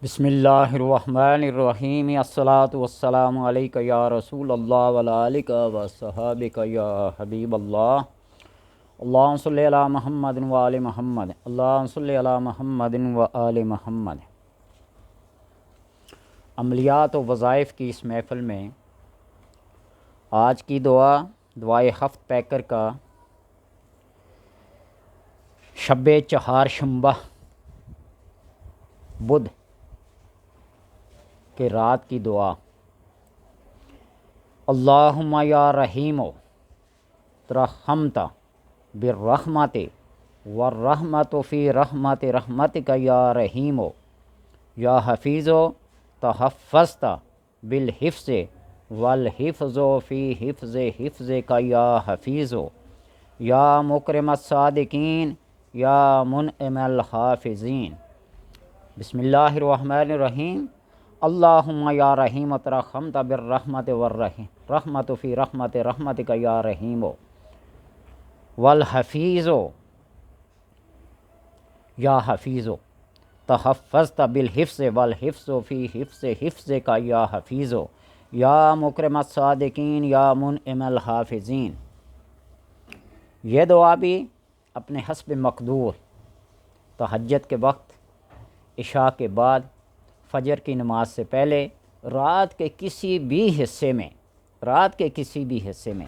بسم اللہ الرحمن الرحیم الصلاۃ والسلام علیک یا رسول اللہ وعلی آلک و صحابک یا حبیب اللہ اللہم صلی علی محمد و آل محمد اللہم صلی علی محمد و آل محمد۔ عملیات و وظائف کی اس محفل میں آج کی دعائے ہفت پیکر کا شب چہار شنبہ بدھ کہ رات کی دعا۔ اللہم یا رحیم ترحمت بالرحمت والرحمت فی رحمت رحمتک یا رحیم یا حفیظ تحفظت بالحفظ والحفظ فی حفظ حفظک یا حفیظ یا مکرم الصادقین یا منعم الحافظین۔ بسم اللہ الرحمن الرحیم۔ اللہم یا رحیم ترحمت بالرحمت والرحمت فی رحمت رحمتک یا رحیم والحفیظ یا حفیظ تحفظت بالحفظ والحفظ فی حفظ حفظک یا حفیظ یا مکرم الصادقین یا منعم الحافظین۔ یہ دعا بھی اپنے حسب مقدور تہجد کے وقت، عشاء کے بعد، فجر کی نماز سے پہلے، رات کے کسی بھی حصے میں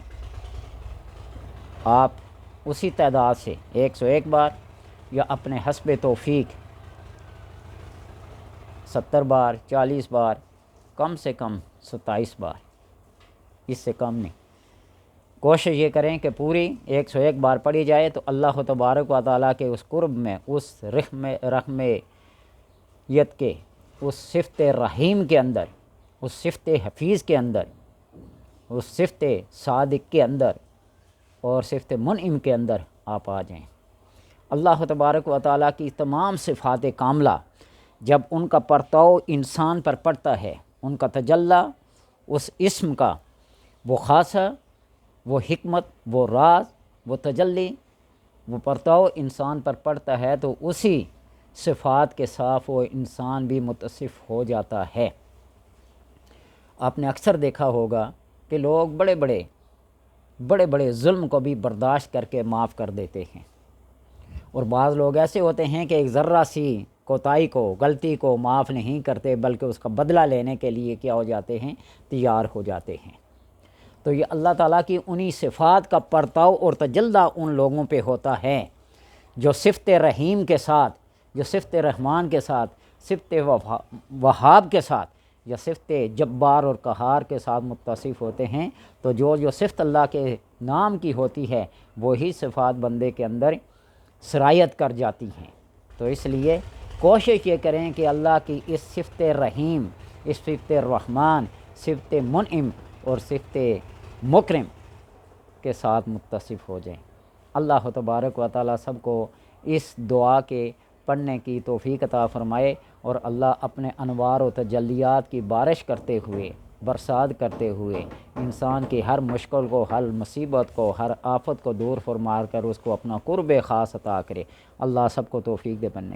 آپ اسی تعداد سے 101 بار یا اپنے حسب توفیق 70 بار، 40 بار، کم سے کم 27 بار، اس سے کم نہیں۔ کوشش یہ کریں کہ پوری 101 بار پڑھی جائے تو اللہ تبارک و تعالیٰ کے اس قرب میں، اس رحمیت کے، اس صفت رحیم کے اندر، اس صفت حفیظ کے اندر، اس صفت صادق کے اندر اور صفت منعم کے اندر آپ آ جائیں۔ اللہ تبارک و تعالیٰ کی تمام صفات کاملہ جب ان کا پرتاؤ انسان پر پڑتا ہے، ان کا تجلی، اس اسم کا وہ خاصہ، وہ حکمت، وہ راز، وہ تجلی، وہ پرتاؤ انسان پر پڑتا ہے تو اسی صفات کے ساتھ وہ انسان بھی متصف ہو جاتا ہے۔ آپ نے اکثر دیکھا ہوگا کہ لوگ بڑے بڑے ظلم کو بھی برداشت کر کے معاف کر دیتے ہیں، اور بعض لوگ ایسے ہوتے ہیں کہ ایک ذرہ سی کوتاہی کو، غلطی کو معاف نہیں کرتے بلکہ اس کا بدلہ لینے کے لیے کیا ہو جاتے ہیں، تیار ہو جاتے ہیں۔ تو یہ اللہ تعالیٰ کی انہی صفات کا پرتاؤ اور تجلی ان لوگوں پہ ہوتا ہے جو صفت رحیم کے ساتھ، جو صفت رحمان کے ساتھ، صفت وہاب کے ساتھ یا صفت جبار اور قہار کے ساتھ متصف ہوتے ہیں۔ تو جو صفت اللہ کے نام کی ہوتی ہے وہی صفات بندے کے اندر سرایت کر جاتی ہیں۔ تو اس لیے کوشش یہ کریں کہ اللہ کی اس صفت رحیم، اس صفت رحمان، صفت منعم اور صفت مکرم کے ساتھ متصف ہو جائیں۔ اللہ تبارک و تعالیٰ سب کو اس دعا کے پڑھنے کی توفیق عطا فرمائے، اور اللہ اپنے انوار و تجلیات کی بارش کرتے ہوئے، برسات کرتے ہوئے انسان کی ہر مشکل کو، ہر مصیبت کو، ہر آفت کو دور فرما کر اس کو اپنا قرب خاص عطا کرے۔ اللہ سب کو توفیق دے بننے